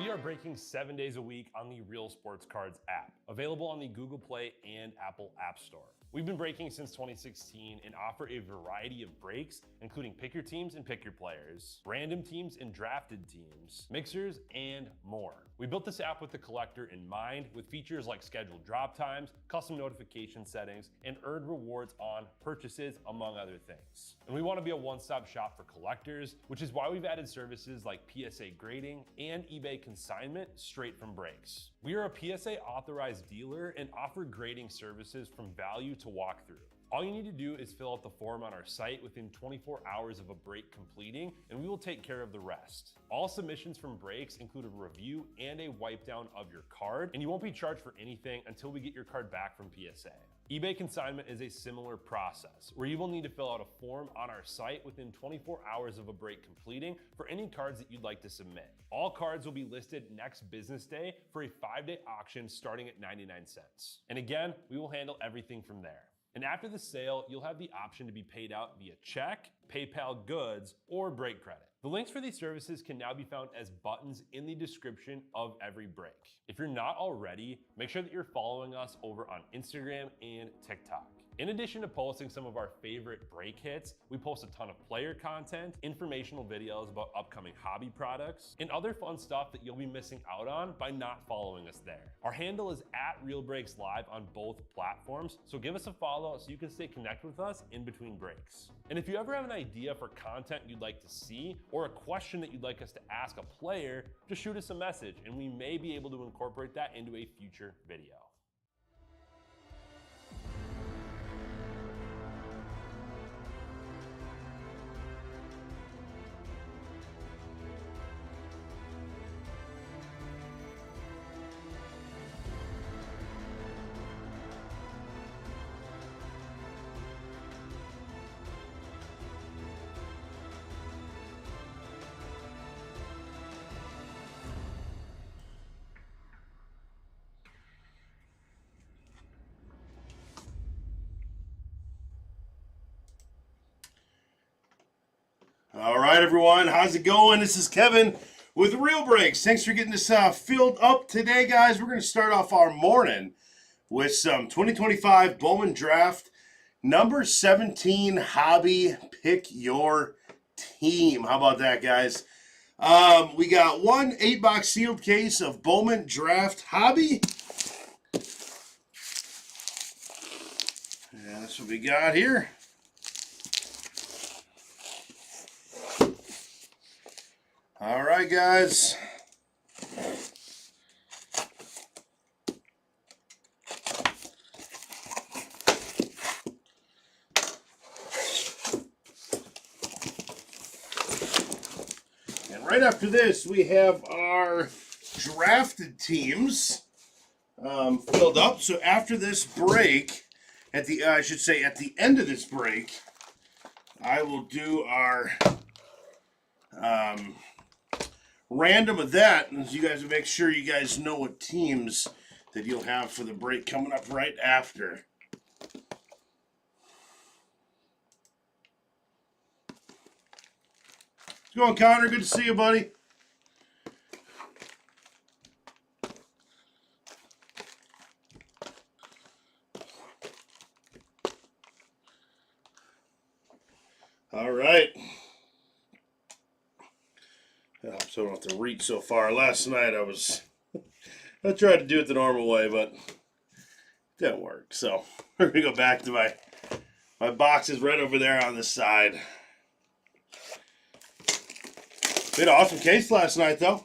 We are breaking 7 days a week on the Real Sports Cards app, available on the Google Play and Apple App Store. We've been breaking since 2016 and offer a variety of breaks, including pick your teams and pick your players, random teams and drafted teams, mixers, and more. We built this app with the collector in mind, with features like scheduled drop times, custom notification settings, and earned rewards on purchases, among other things. And we want to be a one-stop shop for collectors, which is why we've added services like PSA grading and eBay consignment straight from breaks. We are a PSA authorized dealer and offer grading services from value to walkthrough. All you need to do is fill out the form on our site within 24 hours of a break completing, and we will take care of the rest. All submissions from breaks include a review and a wipe down of your card, and you won't be charged for anything until we get your card back from PSA. eBay consignment is a similar process, where you will need to fill out a form on our site within 24 hours of a break completing for any cards that you'd like to submit. All cards will be listed next business day for a 5-day auction starting at 99 cents. And again, we will handle everything from there. And after the sale, you'll have the option to be paid out via check, PayPal goods, or break credit. The links for these services can now be found as buttons in the description of every break. If you're not already, make sure that you're following us over on Instagram and TikTok. In addition to posting some of our favorite break hits, we post a ton of player content, informational videos about upcoming hobby products, and other fun stuff that you'll be missing out on by not following us there. Our handle is @RealBreaksLive on both platforms, so give us a follow so you can stay connected with us in between breaks. And if you ever have an idea for content you'd like to see, or a question that you'd like us to ask a player, just shoot us a message and we may be able to incorporate that into a future video. All right, everyone. How's it going? This is Kevin with Real Breaks. Thanks for getting this filled up today, guys. We're going to start off our morning with some 2025 Bowman Draft number 17 Hobby Pick Your Team. How about that, guys? We got one 8-box sealed case of Bowman Draft Hobby. And that's what we got here. All right, guys. And right after this, we have our drafted teams filled up. So after this break, at the at the end of this break, I will do our random of that, and you guys will make sure you guys know what teams that you'll have for the break coming up right after. How's it going, Connor? Good to see you, buddy. All right. So I don't have to reach so far. Last night I tried to do it the normal way, but it didn't work. So we're gonna go back to my boxes right over there on the side. We had an awesome case last night, though.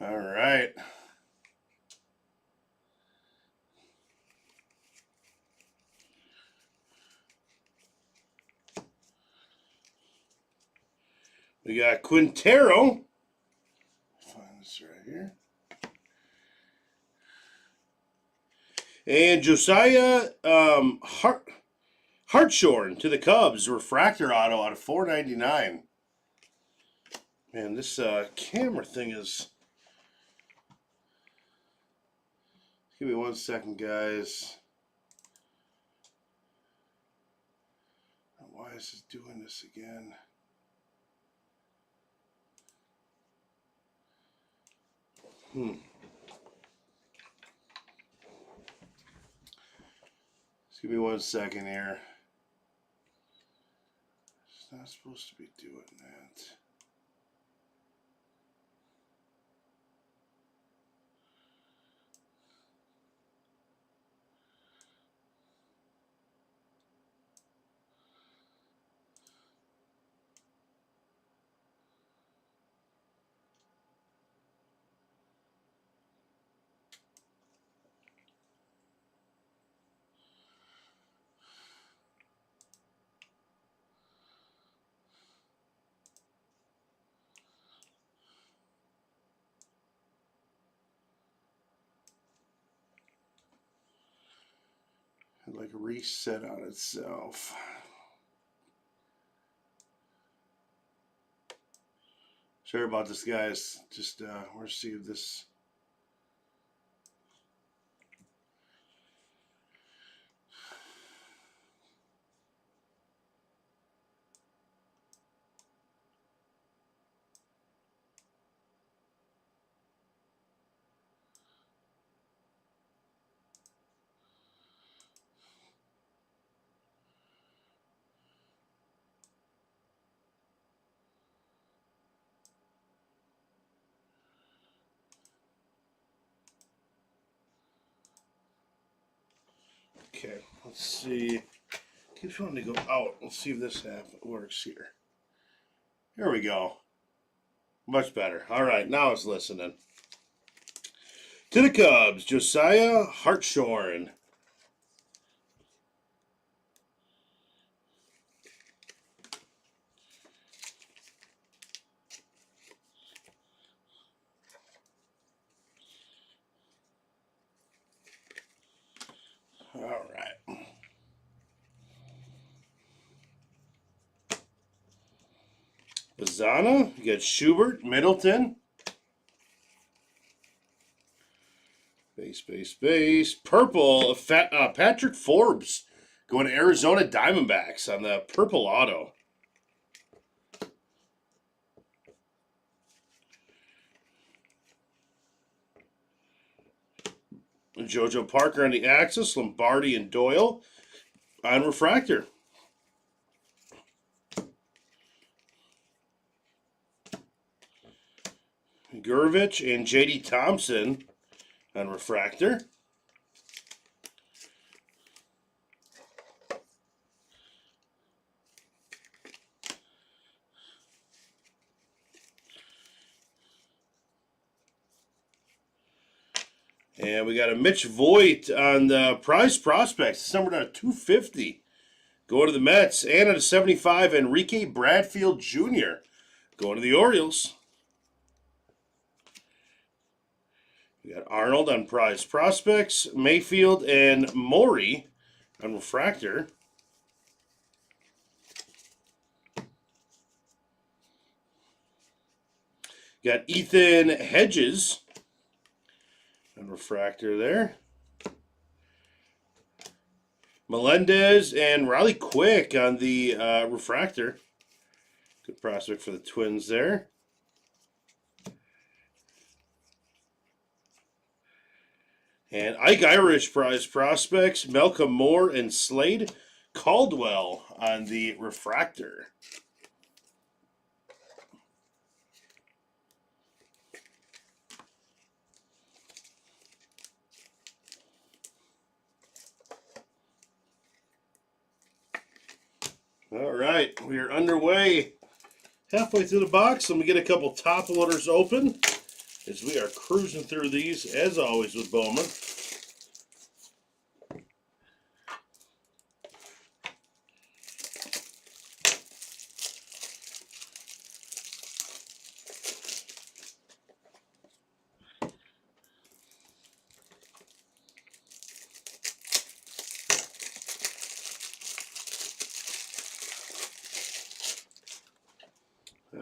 All right. We got Quintero. Find this right here. And Josiah Hartshorn to the Cubs. Refractor auto out of $4.99. Man, this camera thing is... Give me 1 second, guys. Why is it doing this again? Just give me 1 second here. It's not supposed to be doing that. It like reset on itself. Sorry about this, guys. Just we'll see if this. Okay, let's see. Keeps wanting to go out. Let's see if this works here. Here we go. Much better. All right, now it's listening. To the Cubs, Josiah Hartshorn. All right. Azana, you got Schubert, Middleton. Base. Purple, Patrick Forbes going to Arizona Diamondbacks on the purple auto. JoJo Parker on the Axis, Lombardi and Doyle on refractor. Gurvich and J.D. Thompson on refractor. And we got a Mitch Voigt on the prize prospects. It's numbered out of 250. Going to the Mets. And at a 75, Enrique Bradfield Jr. Going to the Orioles. We got Arnold on prize prospects. Mayfield and Maury on refractor. Got Ethan Hedges on refractor there. Melendez and Riley Quick on the refractor. Good prospect for the Twins there. And Ike Irish prize prospects, Malcolm Moore and Slade Caldwell on the refractor. All right, we are underway. Halfway through the box, let me get a couple top loaders open. as we are cruising through these, as always, with Bowman.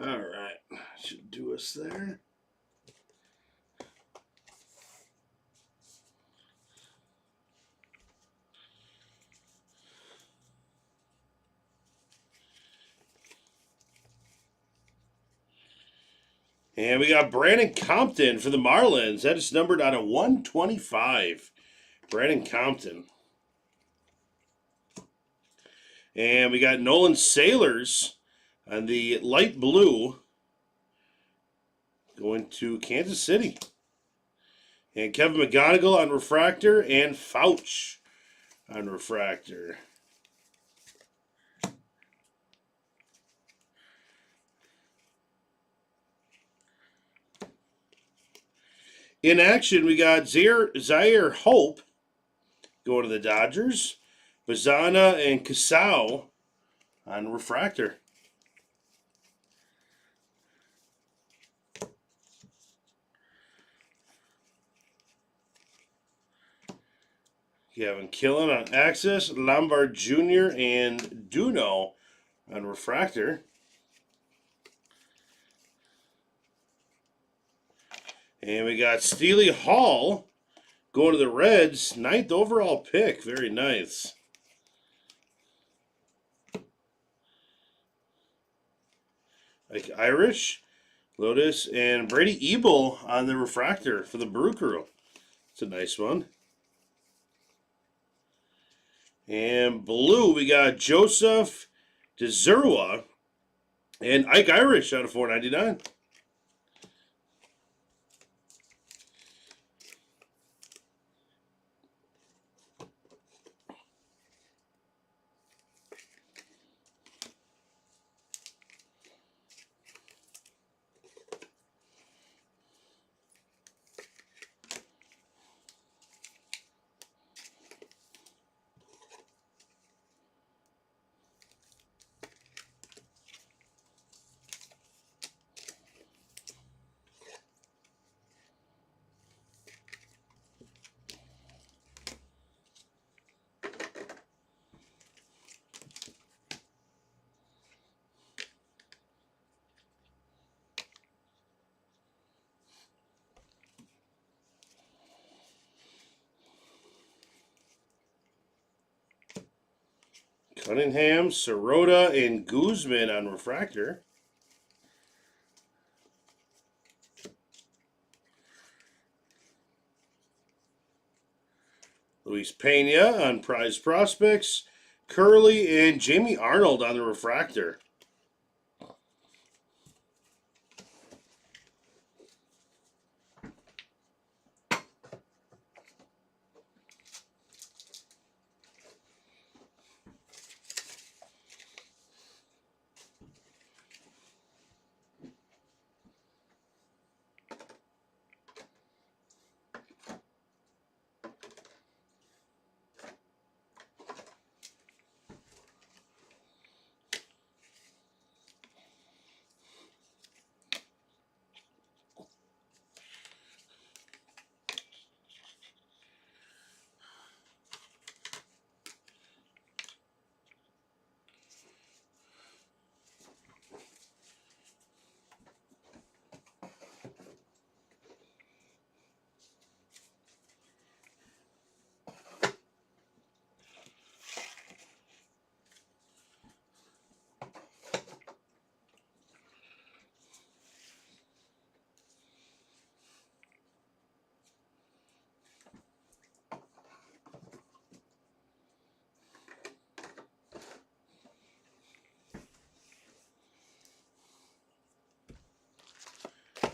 All right, should do us there. And we got Brandon Compton for the Marlins. That is numbered out of 125. Brandon Compton. And we got Nolan Sailors on the light blue going to Kansas City. And Kevin McGonigal on refractor and Fouch on refractor. In action, we got Zaire Hope going to the Dodgers. Bazana and Casau on refractor. Kevin Killen on Access, Lombard Jr. and Duno on refractor. And we got Steely Hall going to the Reds, 9th overall pick. Very nice. Like Irish, Lotus, and Brady Ebel on the refractor for the Brew Crew. It's a nice one. And blue, we got Joseph DeZerwa and Ike Irish out of 499. Cunningham, Sirota, and Guzman on refractor. Luis Pena on Prize Prospects. Curley and Jamie Arnold on the refractor.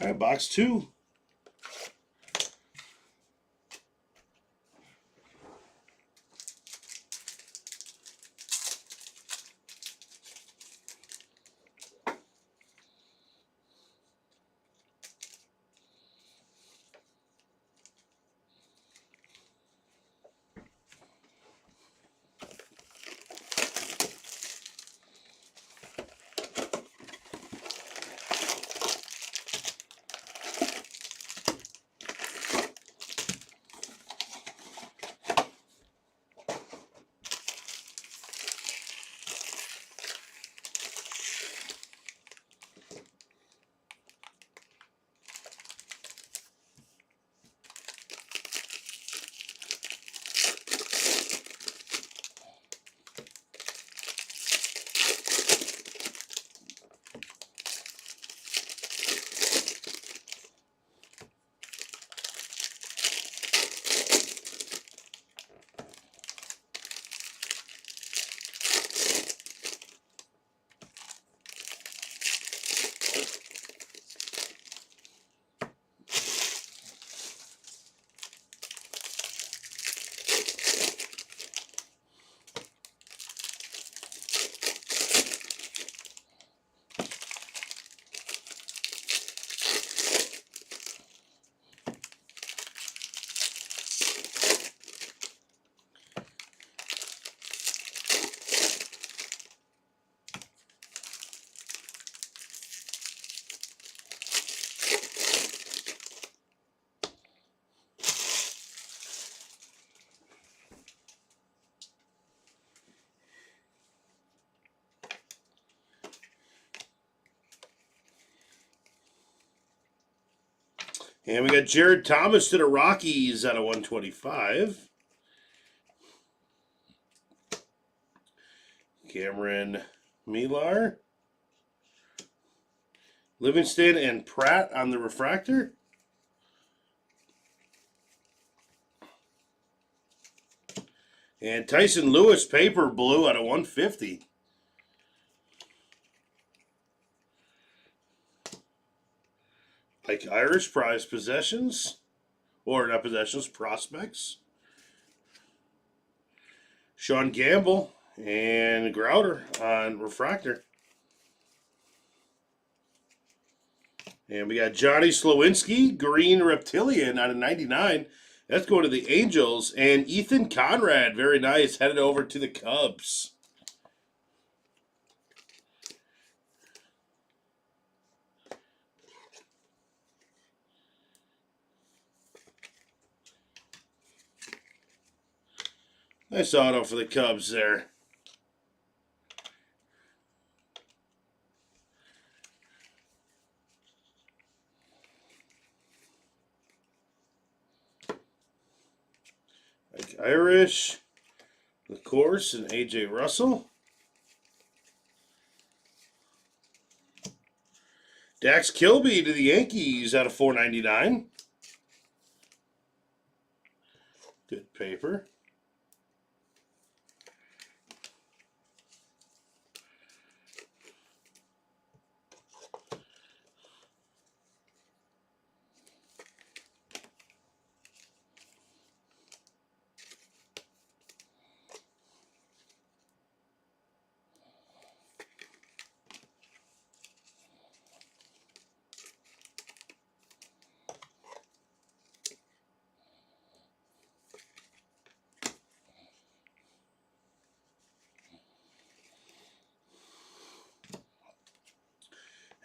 All right, box 2. And we got Jared Thomas to the Rockies out of 125. Cameron Millar. Livingston and Pratt on the refractor. And Tyson Lewis paper blue out of 150. Like Irish prize possessions. Or not possessions, prospects. Sean Gamble and Grouter on refractor. And we got Johnny Slowinski, green reptilian out of 99. That's going to the Angels. And Ethan Conrad, very nice, headed over to the Cubs. Nice auto for the Cubs there. Like Irish, of course, and A.J. Russell. Dax Kilby to the Yankees out of 499. Good paper.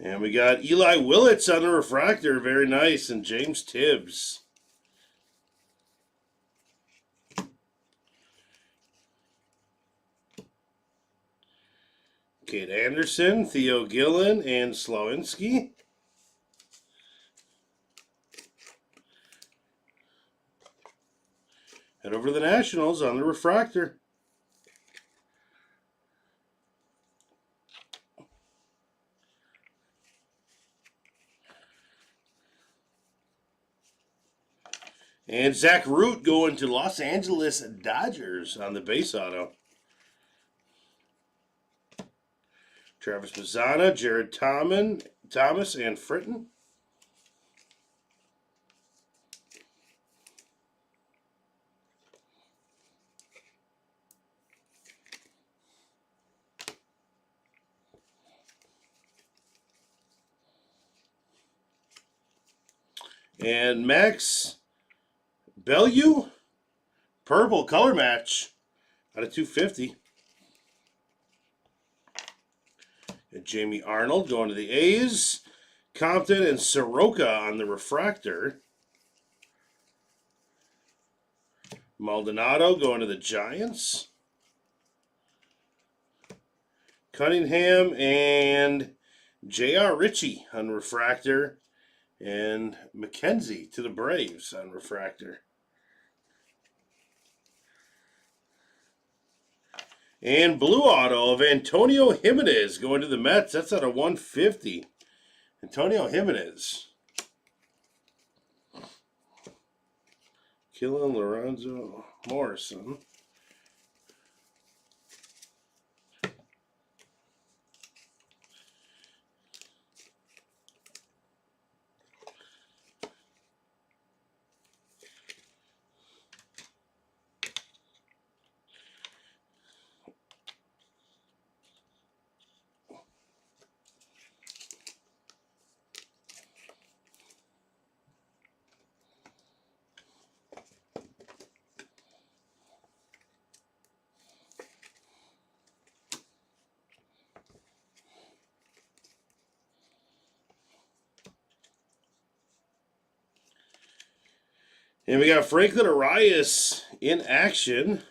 And we got Eli Willits on the refractor. Very nice. And James Tibbs. Kate Anderson, Theo Gillen, and Slowinski. Head over to the Nationals on the refractor. And Zach Root going to Los Angeles Dodgers on the base auto. Travis Mazzana, Jared Thomas, and Fritton. And Max Bellew, purple color match out of 250. And Jamie Arnold going to the A's. Compton and Soroka on the refractor. Maldonado going to the Giants. Cunningham and J.R. Ritchie on refractor. And McKenzie to the Braves on refractor. And blue auto of Antonio Jimenez going to the Mets. That's out of 150. Antonio Jimenez. Killen Lorenzo Morrison. And we got Franklin Arias in action.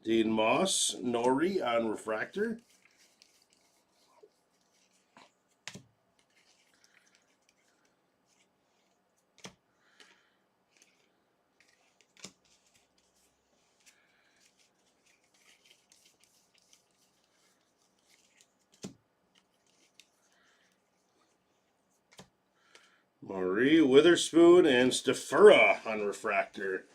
Dean Moss, Nori on refractor. Marie Witherspoon and Stafura on refractor.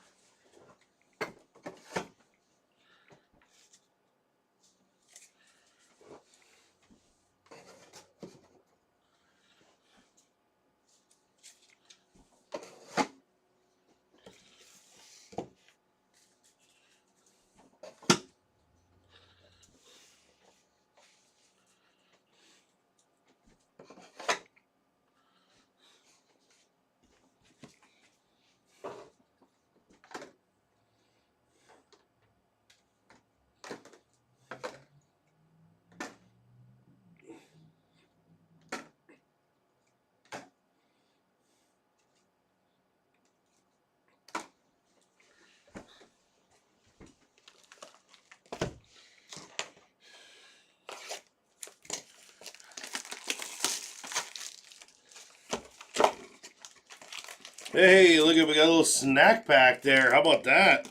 Hey, look at, we got a little snack pack there. How about that?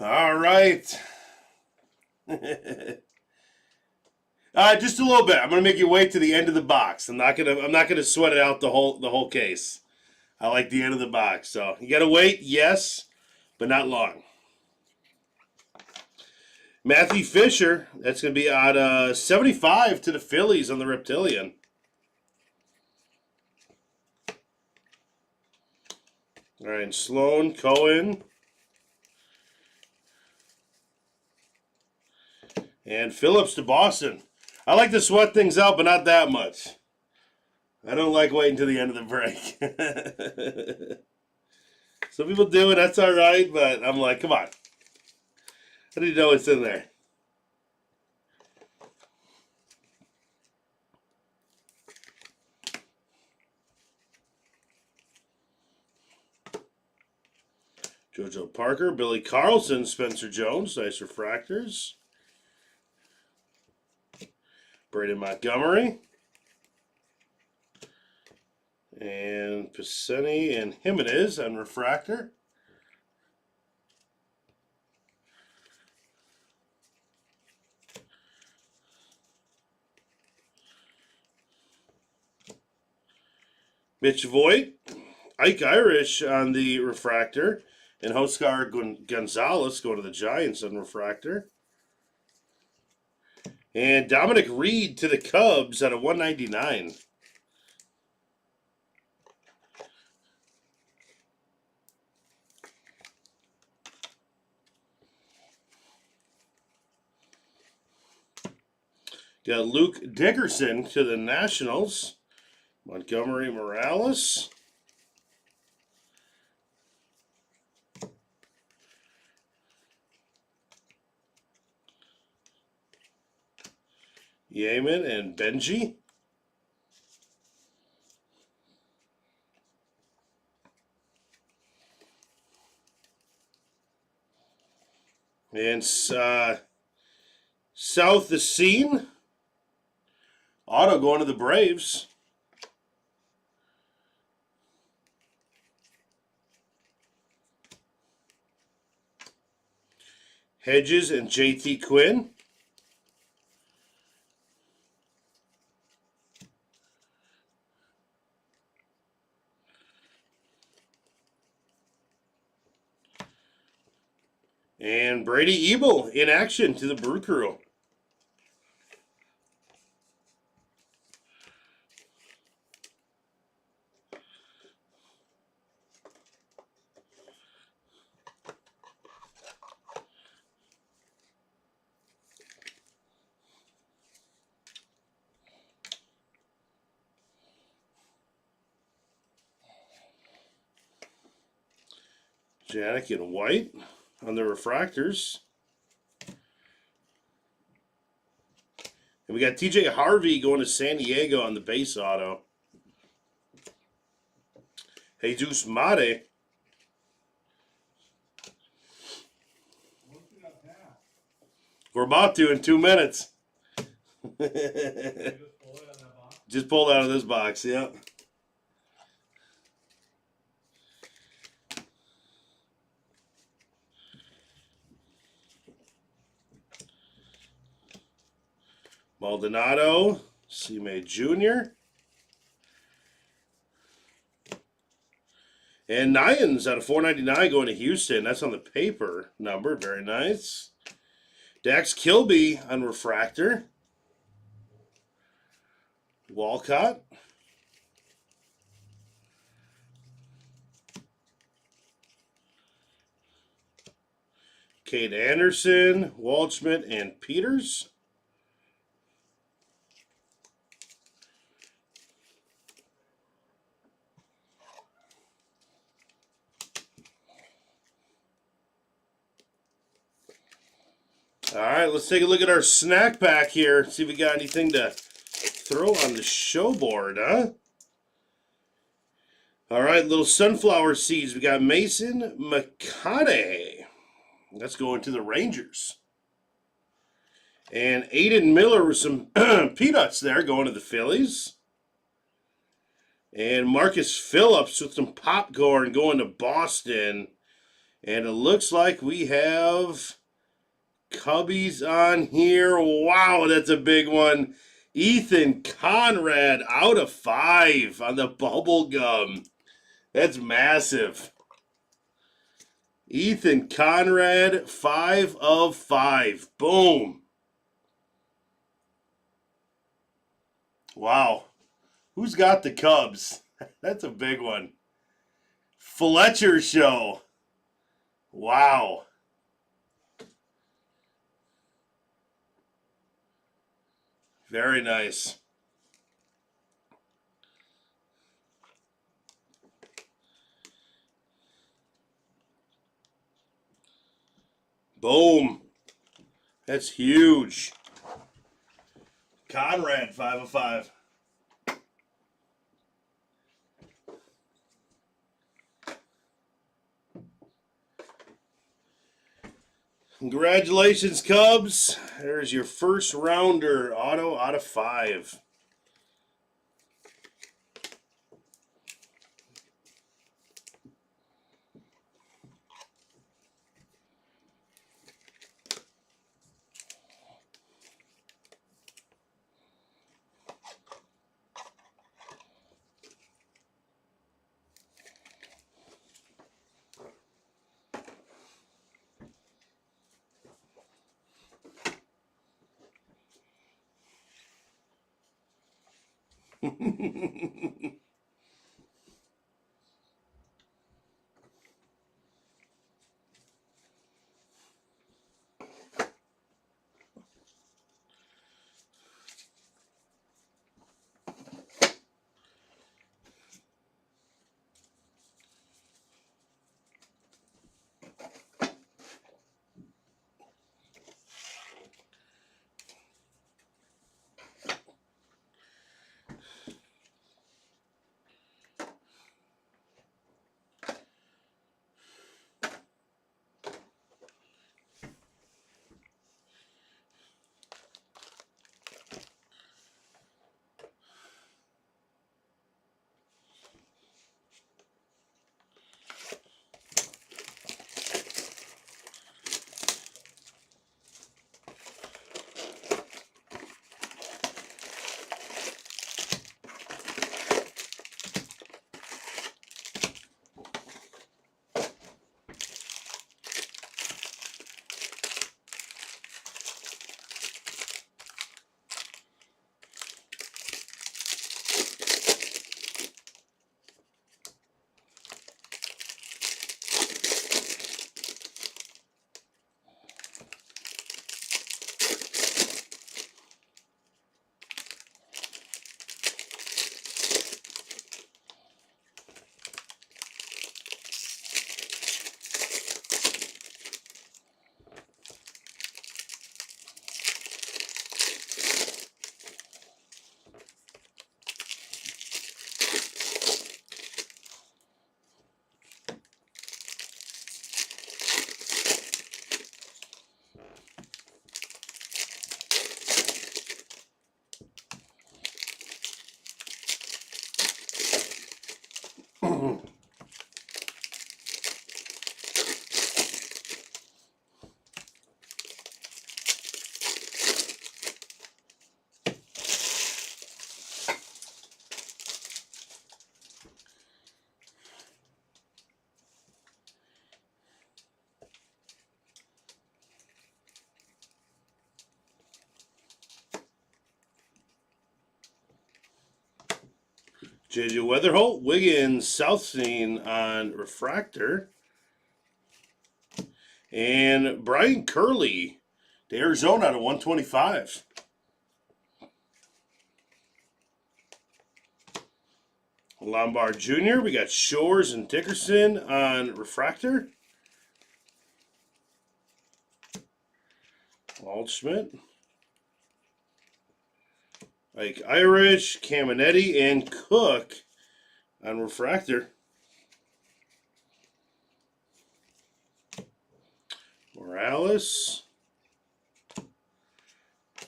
All right. Just a little bit. I'm gonna make you wait to the end of the box. I'm not gonna sweat it out the whole case. I like the end of the box. So you gotta wait, yes, but not long. Matthew Fisher, that's gonna be out 75 to the Phillies on the Reptilian. All right, and Sloan, Cohen, and Phillips to Boston. I like to sweat things out, but not that much. I don't like waiting to the end of the break. Some people do it, that's all right, but I'm like, come on. I need to know what's in there. JoJo Parker, Billy Carlson, Spencer Jones, nice refractors. Braden Montgomery. And Pacini and Jimenez on refractor. Mitch Voigt, Ike Irish on the refractor, and Oscar Gonzalez going to the Giants on refractor. And Dominic Reed to the Cubs at a 199. Got Luke Dickerson to the Nationals. Montgomery Morales. Yeaman and Benji. And South the Scene. Auto going to the Braves. Hedges and JT Quinn. And Brady Ebel in action to the Brew Crew. Janik in white on the refractors. And we got TJ Harvey going to San Diego on the base auto. Jesus Mate. We're about to in 2 minutes. Just pulled out of this box, yep. Maldonado, C-May Jr. And Nyans out of 499 going to Houston. That's on the paper number. Very nice. Dax Kilby on refractor. Walcott. Cade Anderson, Waldschmidt, and Peters. All right, let's take a look at our snack pack here. See if we got anything to throw on the show board, huh? All right, little sunflower seeds. We got Mason McConaughey. That's going to the Rangers. And Aiden Miller with some peanuts there going to the Phillies. And Marcus Phillips with some popcorn going to Boston. And it looks like we have Cubbies on here. Wow, that's a big one. Ethan Conrad out of 5 on the bubble gum. That's massive. Ethan Conrad, 5 of 5. Boom. Wow. Who's got the Cubs? That's a big one. Fletcher Show. Wow. Very nice. Boom. That's huge. Conrad, 5 of 5. Congratulations, Cubs. There's your first rounder auto out of 5. JJ Weatherholt, Wiggins, Southstein on refractor. And Brian Curley to Arizona out of 125. Lombard Jr., we got Shores and Dickerson on refractor. Waldschmidt. Ike Irish, Caminetti, and Cook on refractor. Morales.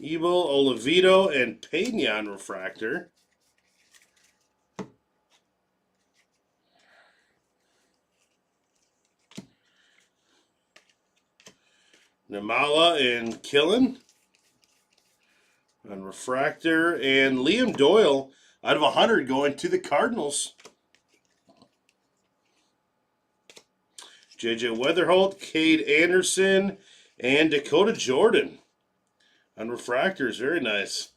Ebel, Olivito, and Pena on refractor. Namala and Killen on refractor. And Liam Doyle out of 100 going to the Cardinals. JJ Weatherholt, Cade Anderson, and Dakota Jordan on refractors. Very nice.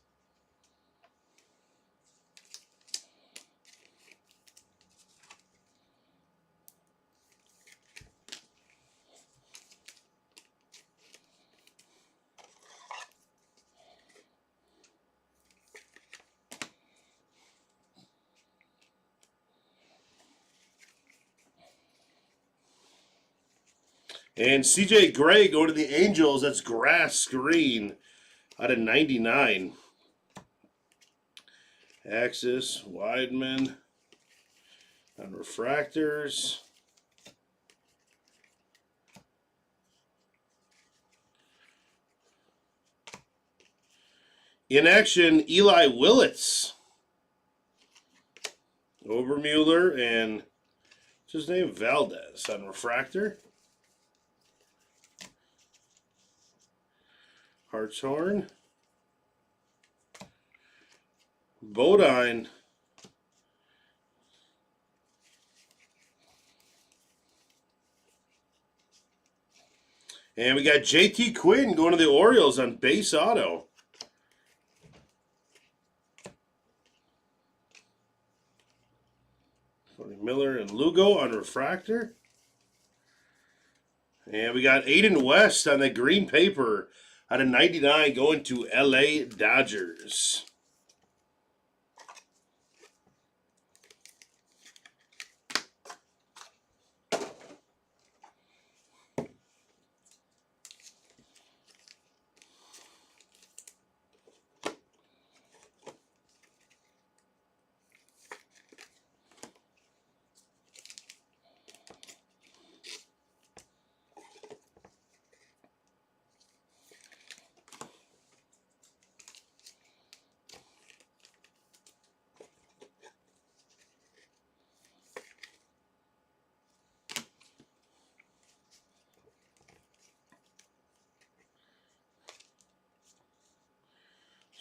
And CJ Gray going to the Angels. That's grass green out of 99. Axis, Weidman on refractors. In action, Eli Willits. Obermueller and what's his name? Valdez on refractor. Hartshorn. Bodine. And we got JT Quinn going to the Orioles on base auto. Miller and Lugo on refractor. And we got Aiden West on the green paper out of 99 going to LA Dodgers.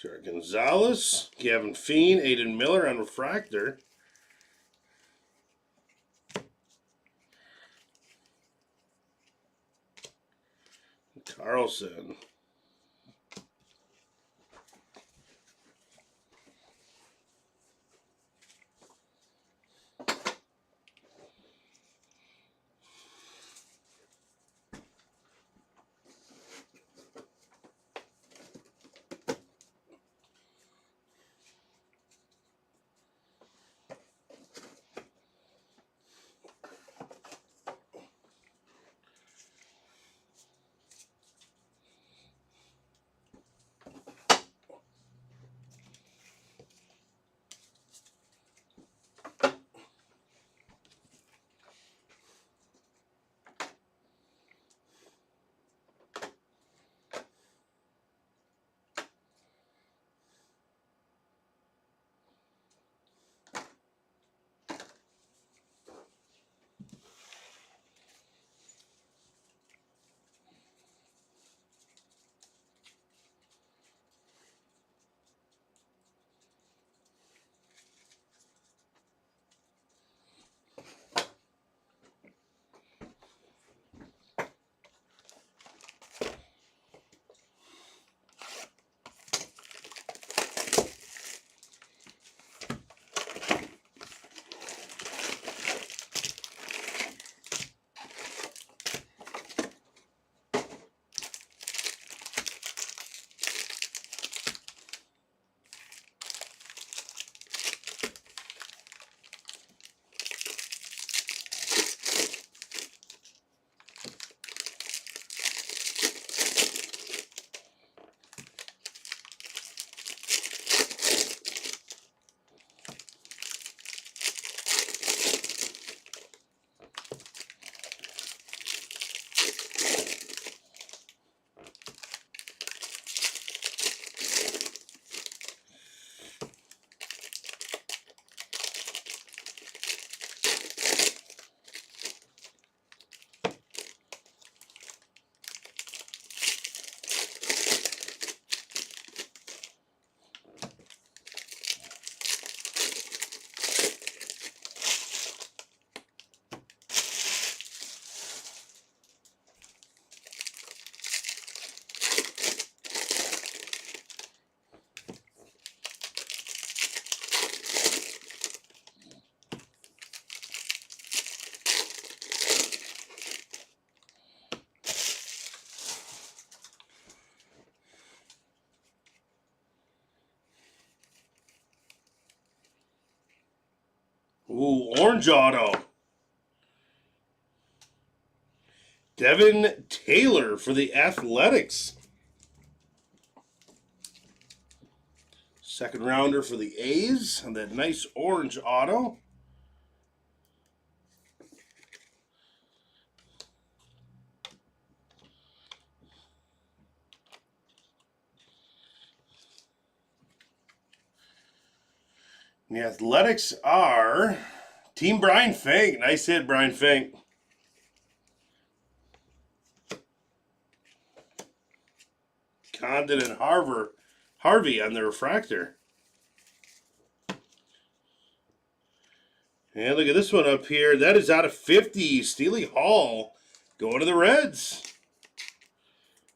Sure, Gonzalez, Gavin Feen, Aiden Miller on refractor. Carlson. Ooh, orange auto. Devin Taylor for the Athletics. Second rounder for the A's on that nice orange auto. The Athletics are Team Brian Fink. Nice hit, Brian Fink. Condon and Harvey on the refractor. And look at this one up here. That is out of 50. Steely Hall going to the Reds.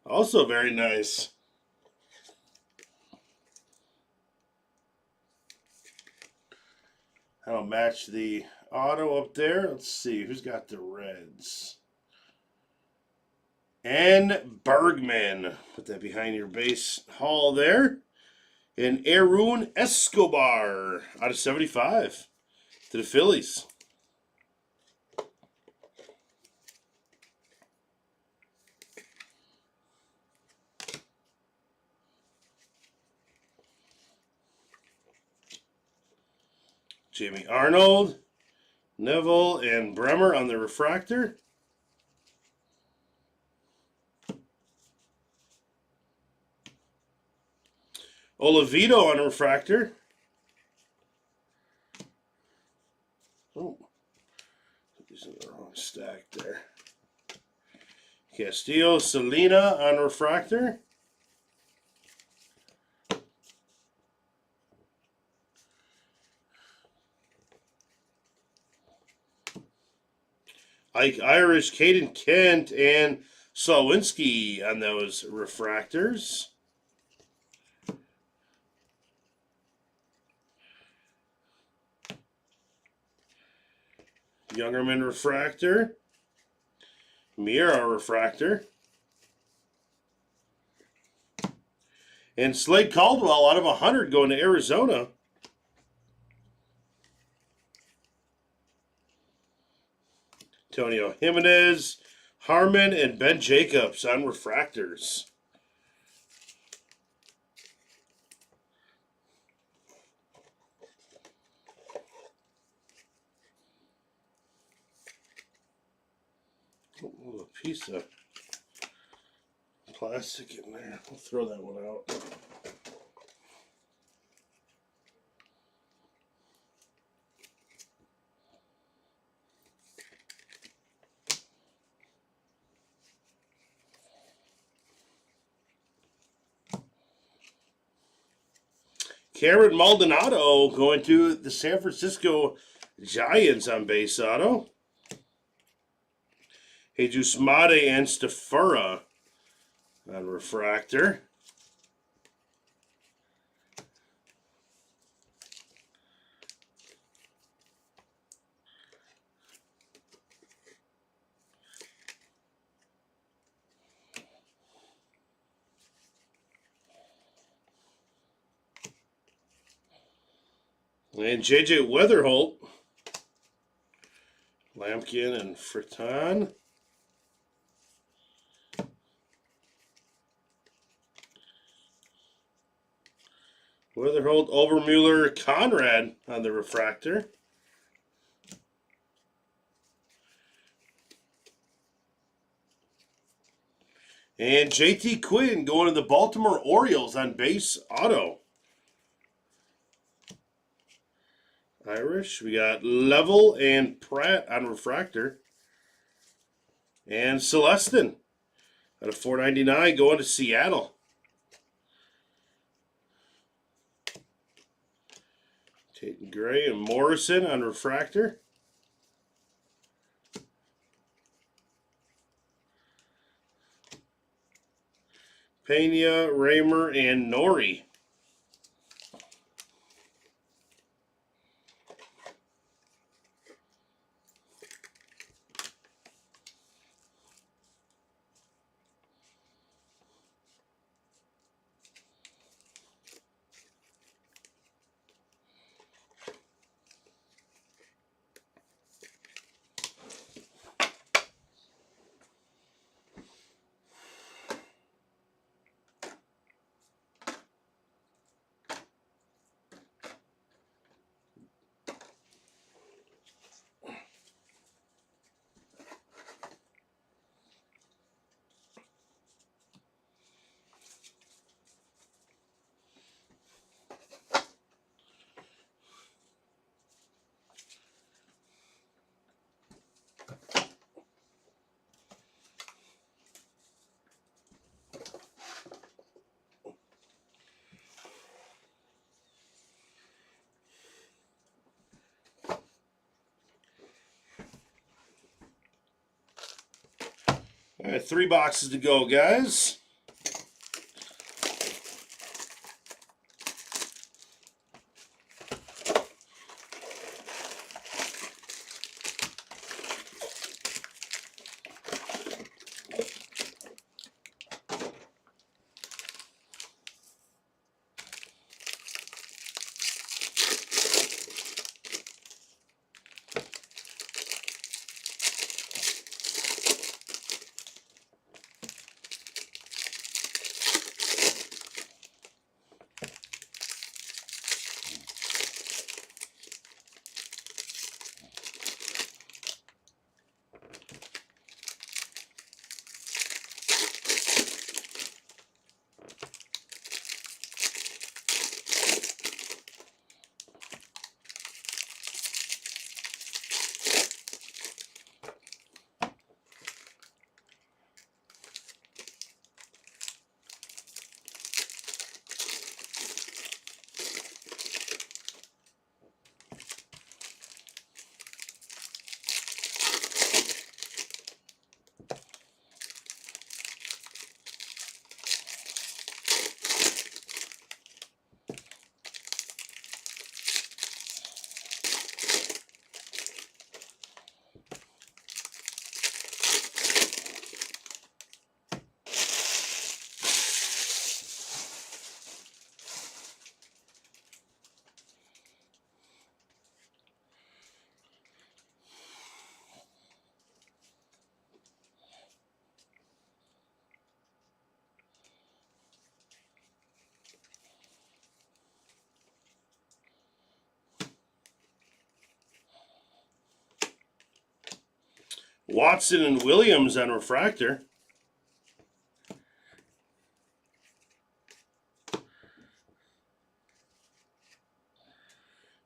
Also very nice. That'll match the auto up there. Let's see who's got the Reds. And Bergman. Put that behind your base hall there. And Arun Escobar out of 75 to the Phillies. Jamie Arnold, Neville, and Bremer on the refractor. Olivito on a refractor. Oh, these are the wrong stack there. Castillo, Selena on refractor. Ike Irish, Caden Kent, and Sawinski on those refractors. Youngerman refractor. Mira refractor. And Slade Caldwell out of 100 going to Arizona. Antonio Jimenez, Harmon, and Ben Jacobs on refractors. Oh, a little piece of plastic in there. We'll throw that one out. Cameron Maldonado going to the San Francisco Giants on base auto. Jesus Mate and Stafura on refractor. And J.J. Weatherholt, Lampkin, and Fritton. Weatherholt, Overmuller, Conrad on the refractor. And J.T. Quinn going to the Baltimore Orioles on base auto. Irish. We got Level and Pratt on refractor. And Celestin out of 499 going to Seattle. Tate Gray and Morrison on refractor. Pena, Raymer, and Nori. All right, 3 boxes to go, guys. Watson and Williams on refractor.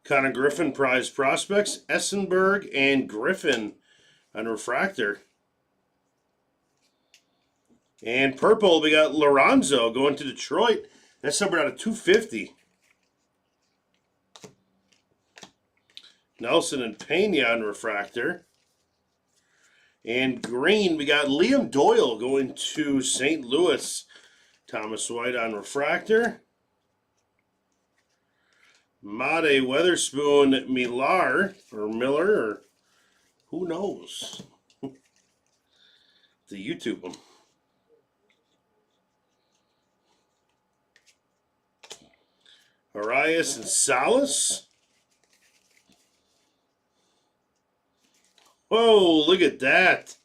Connor Griffin prize prospects. Essenberg and Griffin on refractor. And purple, we got Lorenzo going to Detroit. That's numbered out of 250. Nelson and Pena on refractor. And green, we got Liam Doyle going to St. Louis. Thomas White on refractor. Made Weatherspoon Miller, or who knows? The YouTube them. Arias and Salas. Whoa, look at that.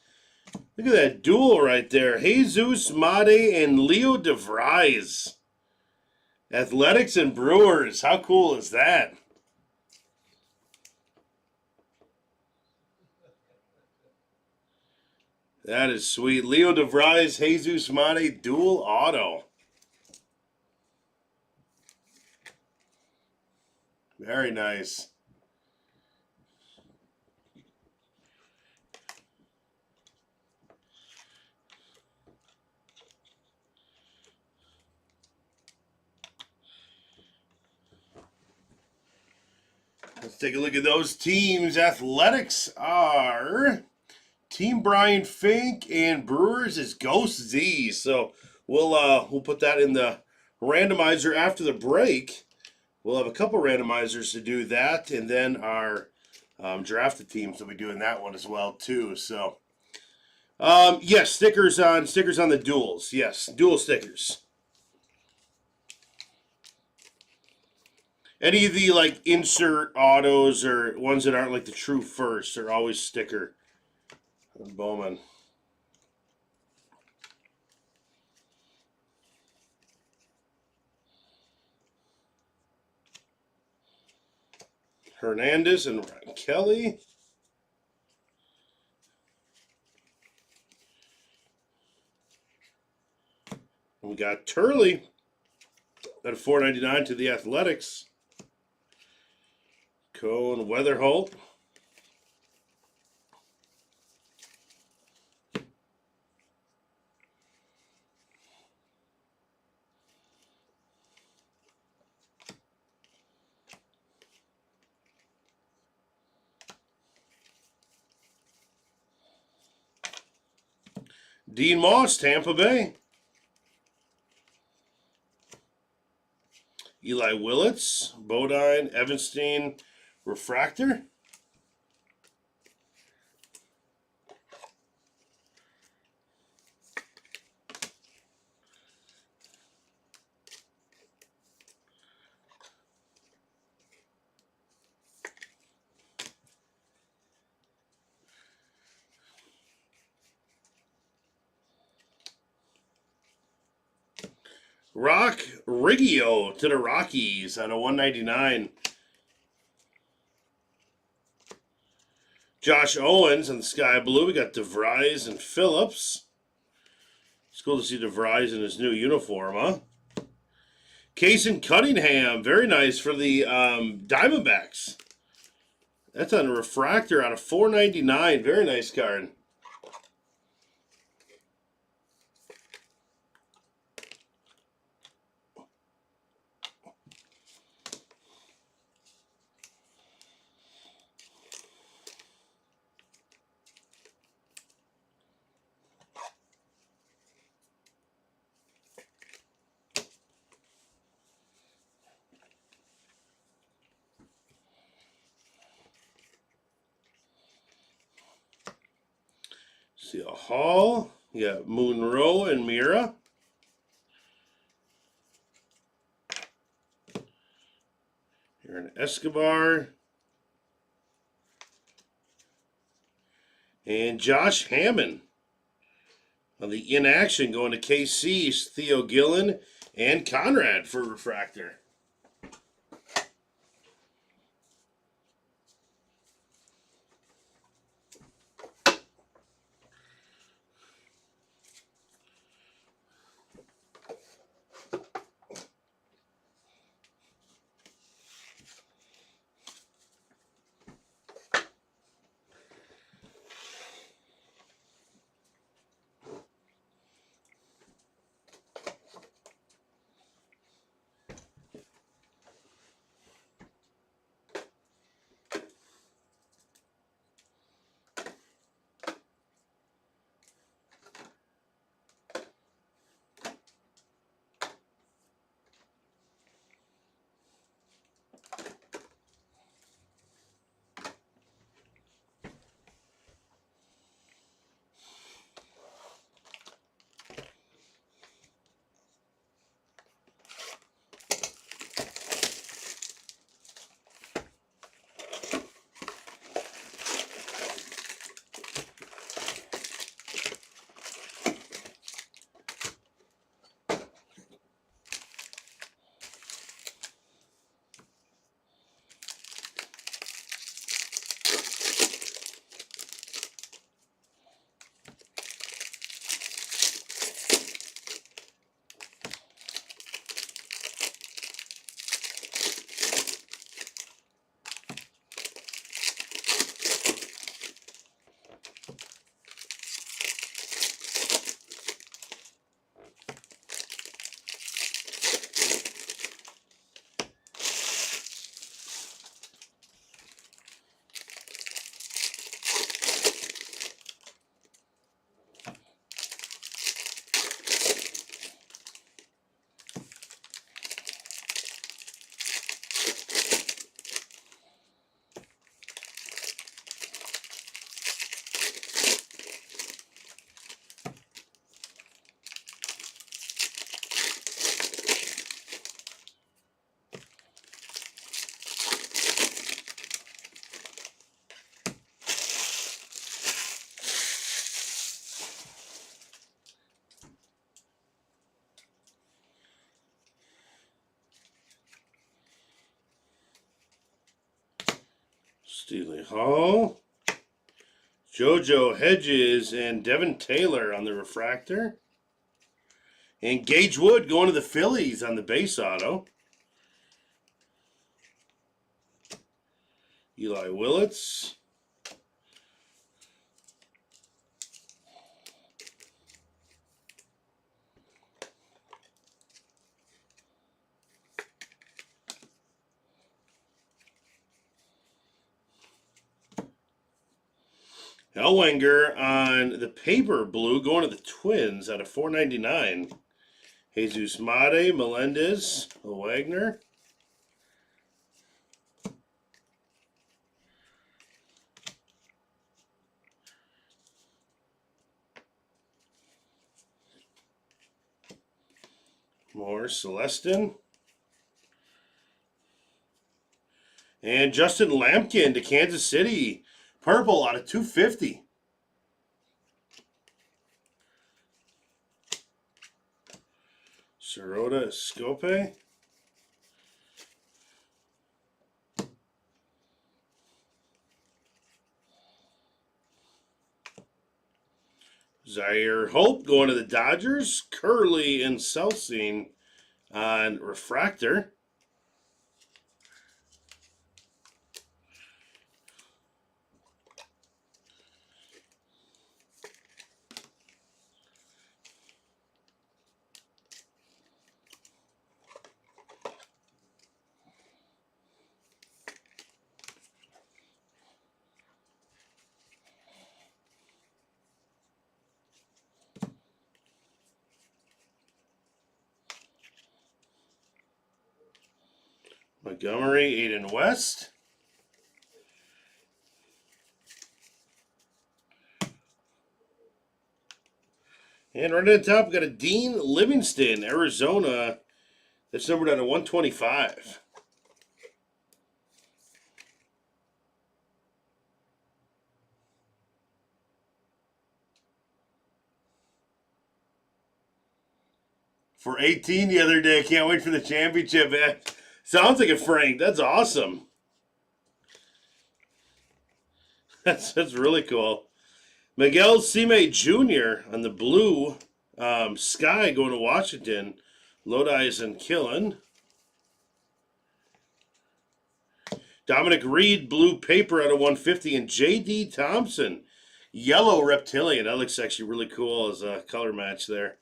Look at that duel right there. Jesus Made and Leo DeVries. Athletics and Brewers. How cool is that? That is sweet. Leo DeVries, Jesus Made, dual auto. Very nice. Let's take a look at those teams. Athletics are Team Brian Fink, and Brewers is Ghost Z. So we'll put that in the randomizer after the break. We'll have a couple randomizers to do that, and then our drafted teams will be doing that one as well too. So yes, stickers on the duels. Yes, dual stickers. Any of the like insert autos or ones that aren't like the true first are always sticker. Bowman. Hernandez and Kelly. We got Turley at a $4.99 to the Athletics. Cohen Weatherholt. Dean Moss, Tampa Bay. Eli Willits, Bodine, Evanstein, Refractor. Rock Riggio to the Rockies on a 199. Josh Owens on the Sky Blue. We got DeVries and Phillips. It's cool to see DeVries in his new uniform, huh? Kason Cunningham. Very nice for the Diamondbacks. That's on a refractor out of 499. Very nice card. See a Hall. You got Monroe and Mira. Here an Escobar. And Josh Hammond. On the inaction going to KC, Theo Gillen and Conrad for refractor. Steely Hall. JoJo Hedges and Devin Taylor on the refractor. And Gage Wood going to the Phillies on the base auto. Eli Willits. Elwanger on the paper blue going to the Twins out of 499. Jesus Mate, Melendez, Wagner. More Celestin. And Justin Lampkin to Kansas City. Purple out of 250. Sirota Scope. Zaire Hope going to the Dodgers. Curley and Selsing on Refractor. Montgomery, Aiden West. And right at the top, we got a Dean Livingston, Arizona. That's numbered out of 125. For 18 the other day. Can't wait for the championship, man. Sounds like a Frank. That's awesome. That's really cool. Miguel Cime Jr. on the blue sky going to Washington. Lodi's and Killen. Dominic Reed, blue paper out of 150. And J.D. Thompson, yellow reptilian. That looks actually really cool as a color match there.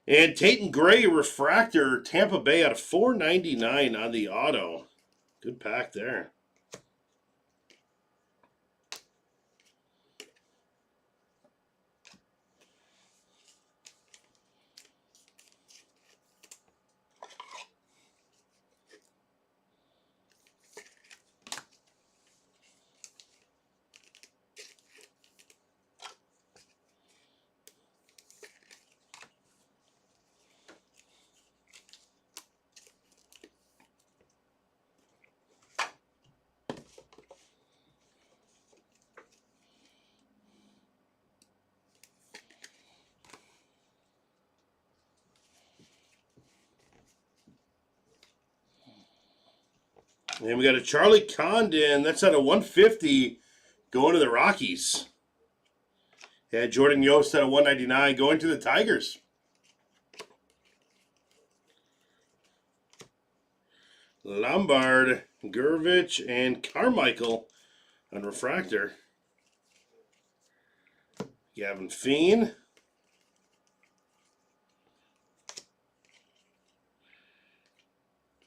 And Tate Gray refractor, Tampa Bay out of 499 on the auto. Good pack there. And we got a Charlie Condon. That's out of 150 going to the Rockies. Yeah, Jordan Yost out of 199 going to the Tigers. Lombard, Gurvich, and Carmichael on refractor. Gavin Fiend.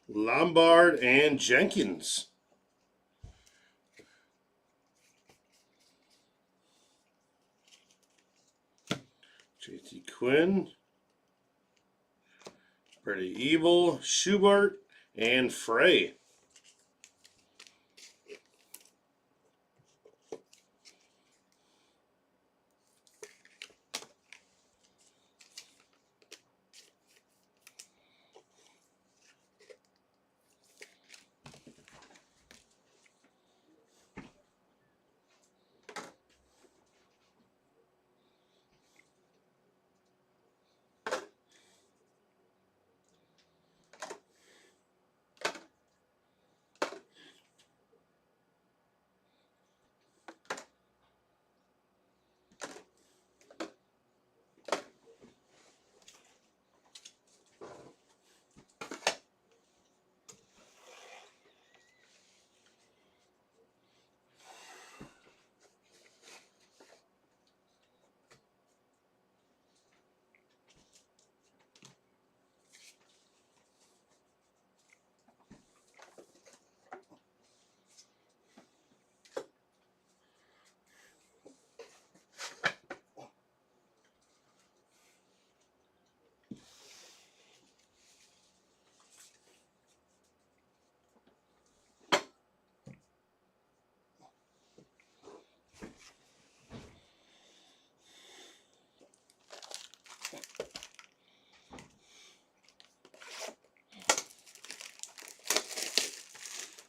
Lombard and Jenkins. JT Quinn. Pretty Evil, Schubert, and Frey.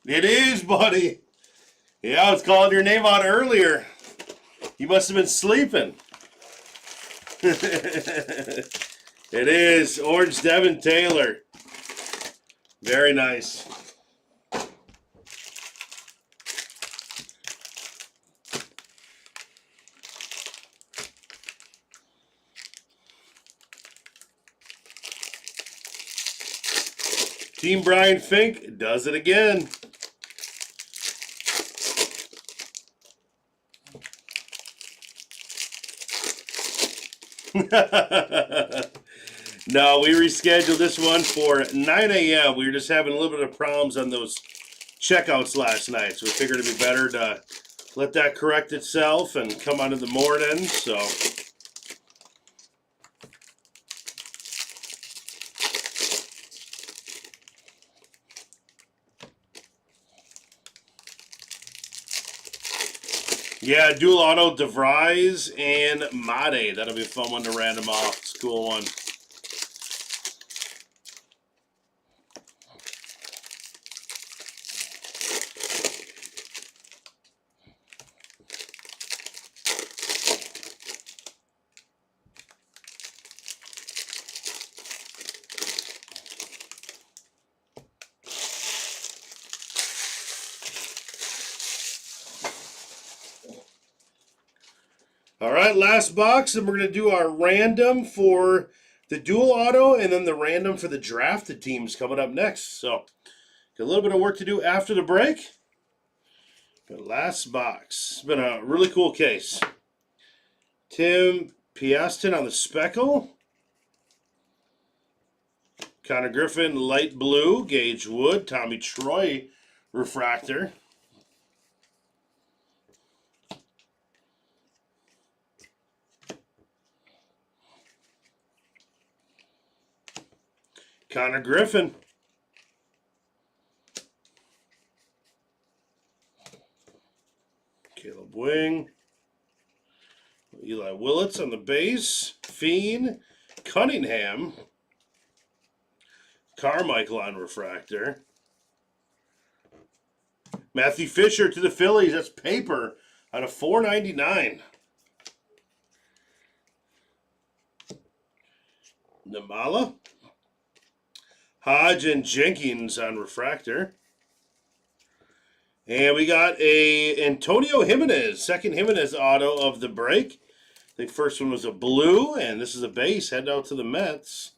It is, buddy. Yeah, I was calling your name out earlier. You must have been sleeping. It is Orange Devin Taylor. Very nice. Team Brian Fink does it again. No, we rescheduled this one for 9 a.m. We were just having a little bit of problems on those checkouts last night, so we figured it'd be better to let that correct itself and come on in the morning. So, yeah, dual auto DeVries and Mate. That'll be a fun one to random off. It's a cool one. All right, last box, and we're going to do our random for the dual auto and then the random for the drafted teams coming up next. So, got a little bit of work to do after the break. But last box. It's been a really cool case. Tim Piaston on the speckle. Connor Griffin, light blue. Gage Wood. Tommy Troy, refractor. Connor Griffin. Caleb Wing. Eli Willits on the base. Fiend. Cunningham. Carmichael on refractor. Matthew Fisher to the Phillies. That's paper out of $4.99. Namala. Hodge and Jenkins on refractor. And we got a Antonio Jimenez, second Jimenez auto of the break. I think first one was a blue, and this is a base. Head out to the Mets.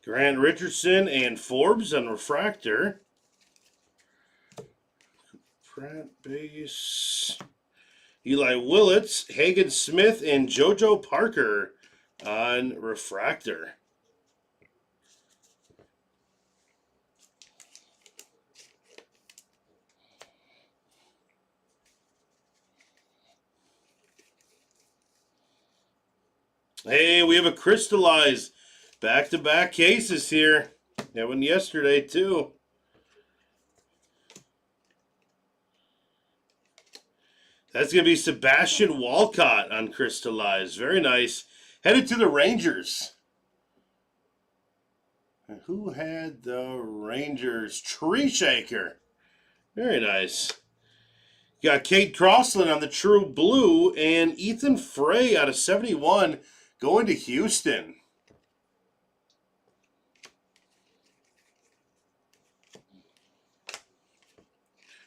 Grant Richardson and Forbes on refractor. Pratt base. Eli Willits, Hagen Smith, and JoJo Parker on refractor. Hey, we have a crystallized back-to-back cases here. That one yesterday, too. That's going to be Sebastian Walcott on crystallized. Very nice. Headed to the Rangers. And who had the Rangers? Tree Shaker. Very nice. You got Kate Crossland on the True Blue and Ethan Frey out of 71 going to Houston.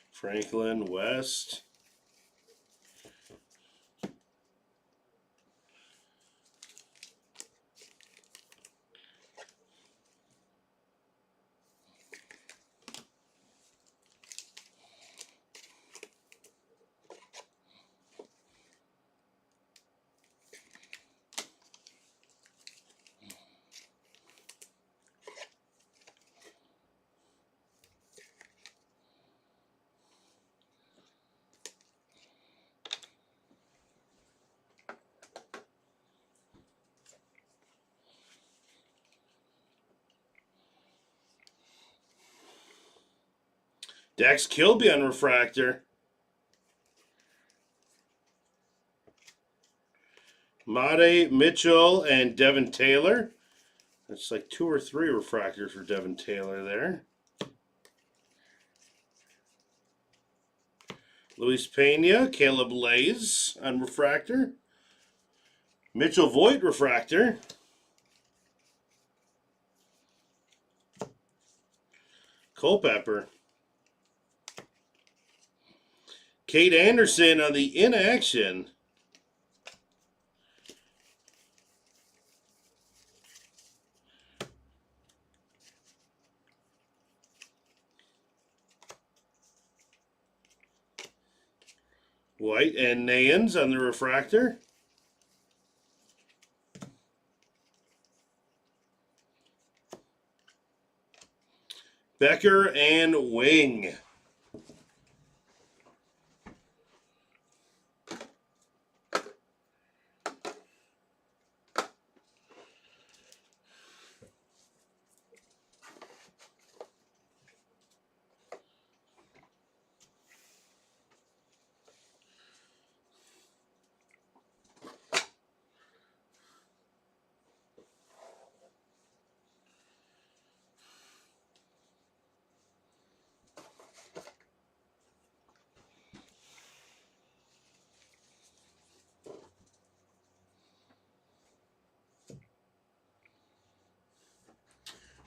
Franklin West. Dax Kilby on refractor. Made Mitchell and Devin Taylor. That's like 2 or 3 refractors for Devin Taylor there. Luis Pena, Caleb Lays on refractor. Mitchell Voigt refractor. Culpepper. Kate Anderson on the inaction. White and Nayans on the refractor. Becker and Wing.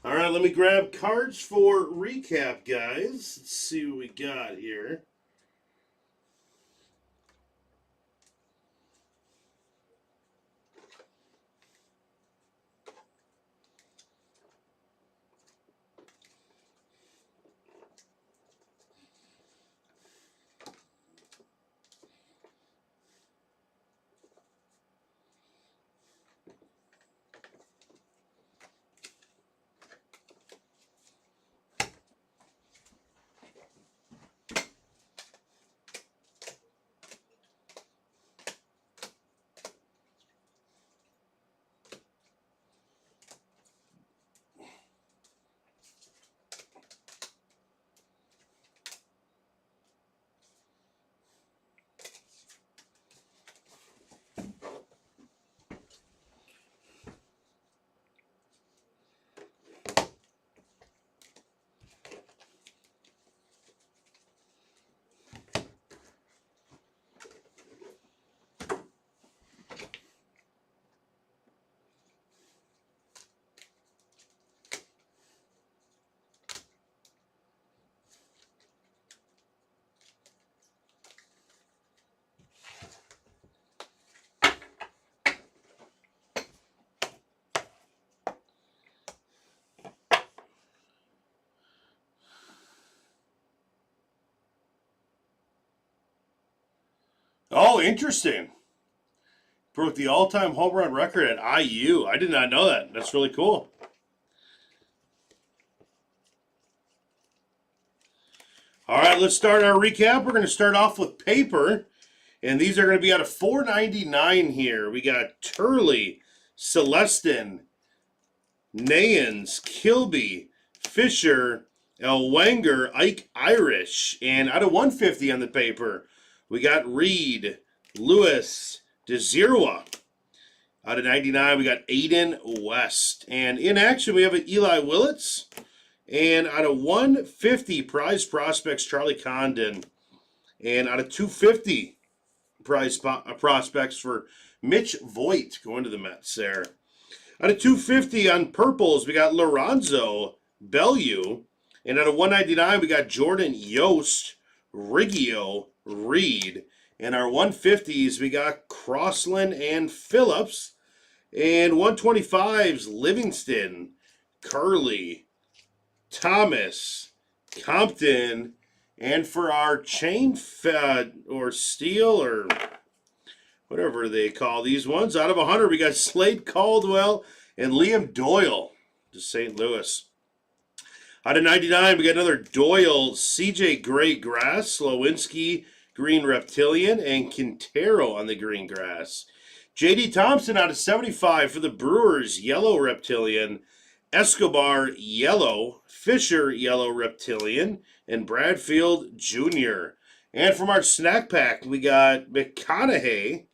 All right, let me grab cards for recap, guys. Let's see what we got here. Oh, interesting. Broke the all-time home run record at IU. I did not know that. That's really cool. All right, let's start our recap. We're going to start off with paper, and these are going to be out of $4.99 here. We got Turley, Celestin, Nayans, Kilby, Fisher, Elwanger, Ike Irish, and out of 150 on the paper, we got Reed, Lewis, DeZerwa. Out of 99, we got Aiden West. And in action, we have an Eli Willits. And out of 150, prize prospects, Charlie Condon. And out of 250, prize prospects for Mitch Voigt going to the Mets there. Out of 250 on purples, we got Lorenzo Bellew. And out of 199, we got Jordan Yost, Riggio, Reed. And our 150s, we got Crossland and Phillips. And 125s, Livingston, Curley, Thomas, Compton. And for our chain or steel or whatever they call these ones, out of 100, we got Slade Caldwell and Liam Doyle to St. Louis. Out of 99, we got another Doyle, CJ Gray Grass, Slowinski, Green Reptilian, and Quintero on the green grass. J.D. Thompson out of 75 for the Brewers, Yellow Reptilian. Escobar Yellow, Fisher Yellow Reptilian, and Bradfield Jr. And from our snack pack, we got McConaughey,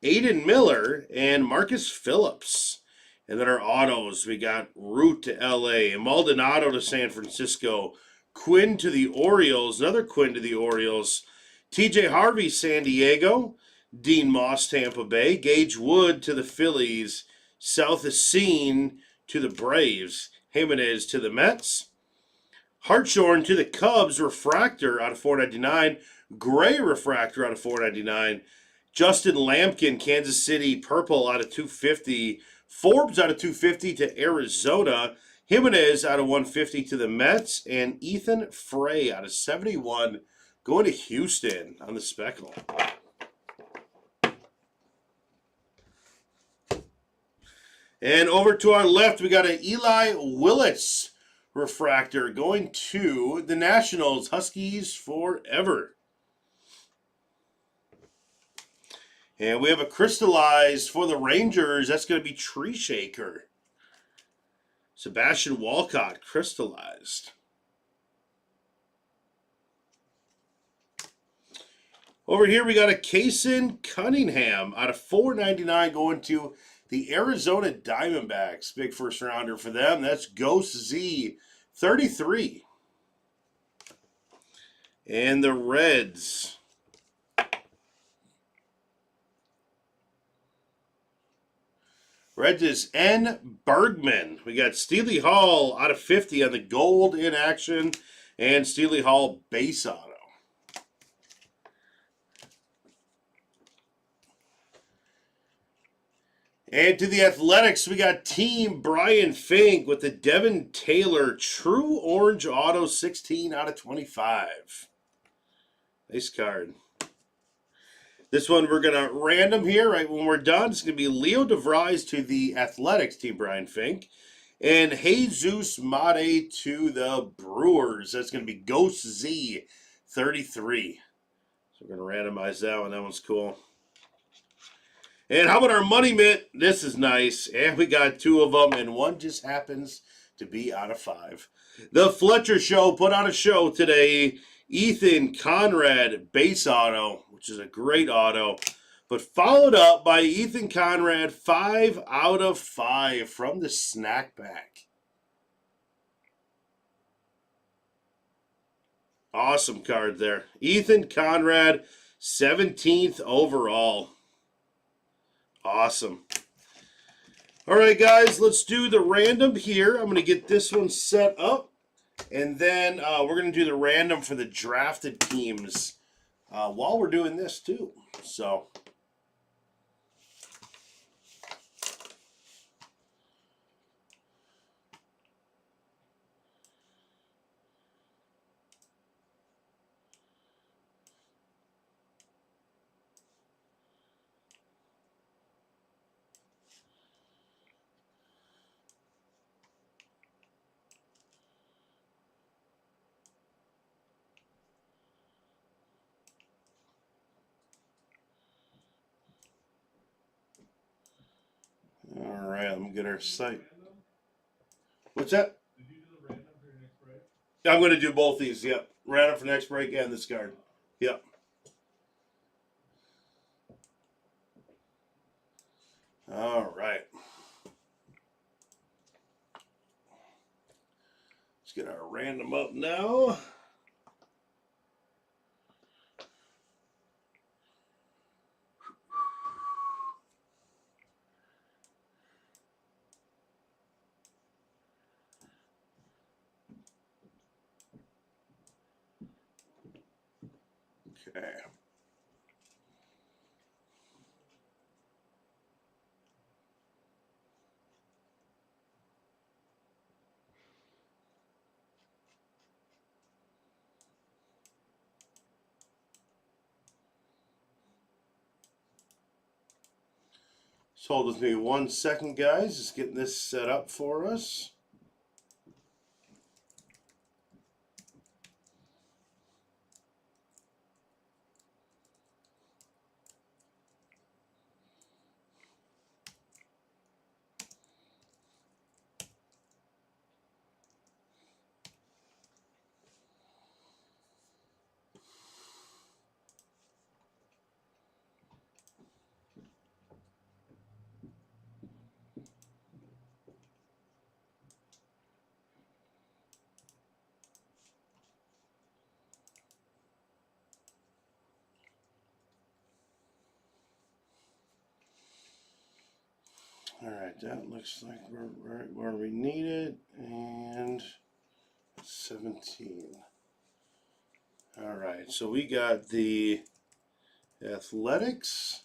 Aiden Miller, and Marcus Phillips. And then our autos, we got Root to LA, Maldonado to San Francisco, Quinn to the Orioles, another Quinn to the Orioles, TJ Harvey, San Diego, Dean Moss, Tampa Bay, Gage Wood to the Phillies, South Scene to the Braves, Jimenez to the Mets, Hartshorn to the Cubs, Refractor out of 499, Gray Refractor out of 499, Justin Lampkin, Kansas City, Purple out of 250, Forbes out of 250 to Arizona, Jimenez out of 150 to the Mets, and Ethan Frey out of 71 going to Houston on the Speckle. And over to our left, we got an Eli Willis refractor going to the Nationals, Huskies forever. And we have a crystallized for the Rangers. That's going to be Tree Shaker. Sebastian Walcott, crystallized. Over here, we got a Kaysen Cunningham out of 499 going to the Arizona Diamondbacks. Big first rounder for them. That's Ghost Z, 33. And the Reds. Reds is N. Bergman. We got Steely Hall out of 50 on the gold in action. And Steely Hall base auto. And to the Athletics, we got Team Brian Fink with the Devin Taylor True Orange Auto 16 out of 25. Nice card. This one we're going to random here right when we're done. It's going to be Leo DeVries to the Athletics, Team Brian Fink. And Jesus Mate to the Brewers. That's going to be Ghost Z, 33. So we're going to randomize that one. That one's cool. And how about our money mitt? This is nice. And we got two of them, and one just happens to be out of 5. The Fletcher Show put on a show today. Ethan Conrad base auto, which is a great auto, but followed up by Ethan Conrad 5 out of 5 from the snack pack. Awesome card there. Ethan Conrad, 17th overall. Awesome. All right, guys, let's do the random here. I'm going to get this one set up, and then we're going to do the random for the drafted teams while we're doing this, too. So, all right, let me get our site. What's that? Did you do the random for your next break? I'm going to do both these, yep. Random for next break and this card. Yep. All right. Let's get our random up now. Okay. Just hold with me 1 second, guys. Just getting this set up for us. All right, that looks like we're right where we need it, and 17. All right, so we got the Athletics,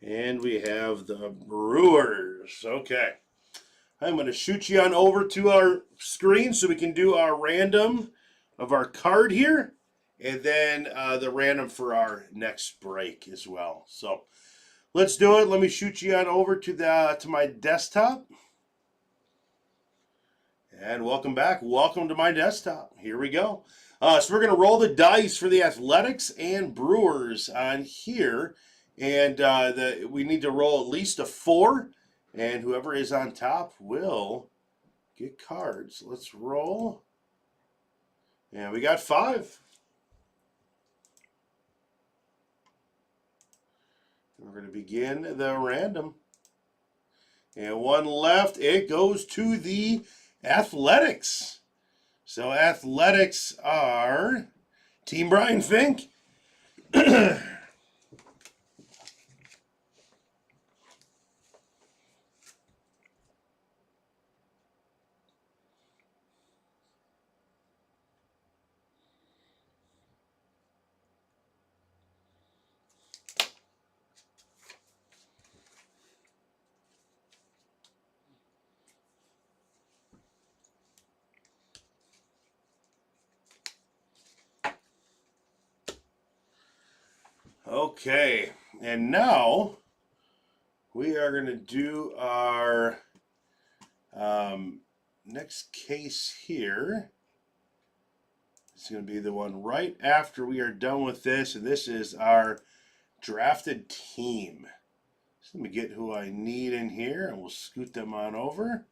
and we have the Brewers. Okay. I'm going to shoot you on over to our screen so we can do our random of our card here, and then the random for our next break as well. So let's do it. Let me shoot you on over to my desktop. And welcome back. Welcome to my desktop. Here we go. So we're going to roll the dice for the Athletics and Brewers on here. And we need to roll at least a 4. And whoever is on top will get cards. Let's roll. And we got 5. We're going to begin the random. And 1 left. It goes to the Athletics. So Athletics are Team Brian Fink. Okay, and now we are going to do our next case here. It's going to be the one right after we are done with this, and this is our drafted team. So let me get who I need in here, and we'll scoot them on over.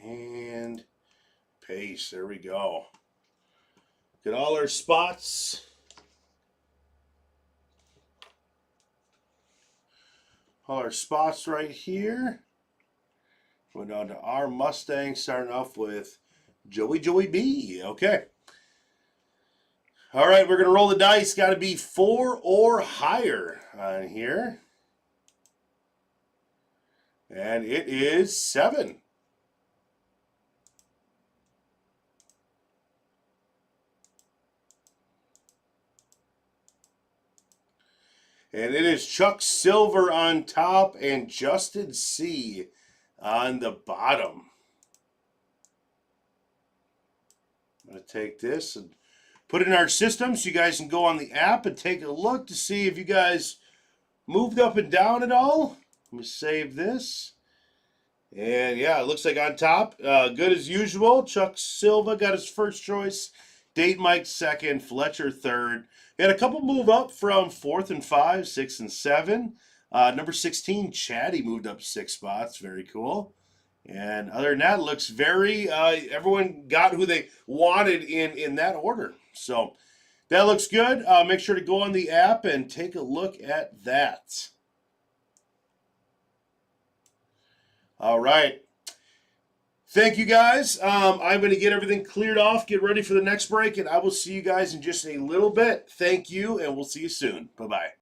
And paste, there we go. Get all our spots. All our spots right here. Going down to our Mustang, starting off with Joey B. Okay. All right, we're going to roll the dice. Got to be 4 or higher on here. And it is 7. And it is Chuck Silver on top and Justin C. on the bottom. I'm going to take this and put it in our system so you guys can go on the app and take a look to see if you guys moved up and down at all. Let me save this. And yeah, it looks like on top, good as usual. Chuck Silva got his first choice. Date Mike second, Fletcher third. We had a couple move up from 4th and 5, 6 and 7. Number 16, Chatty moved up 6 spots. Very cool. And other than that, looks very, everyone got who they wanted in that order. So that looks good. Make sure to go on the app and take a look at that. All right. Thank you, guys. I'm going to get everything cleared off, get ready for the next break, and I will see you guys in just a little bit. Thank you, and we'll see you soon. Bye-bye.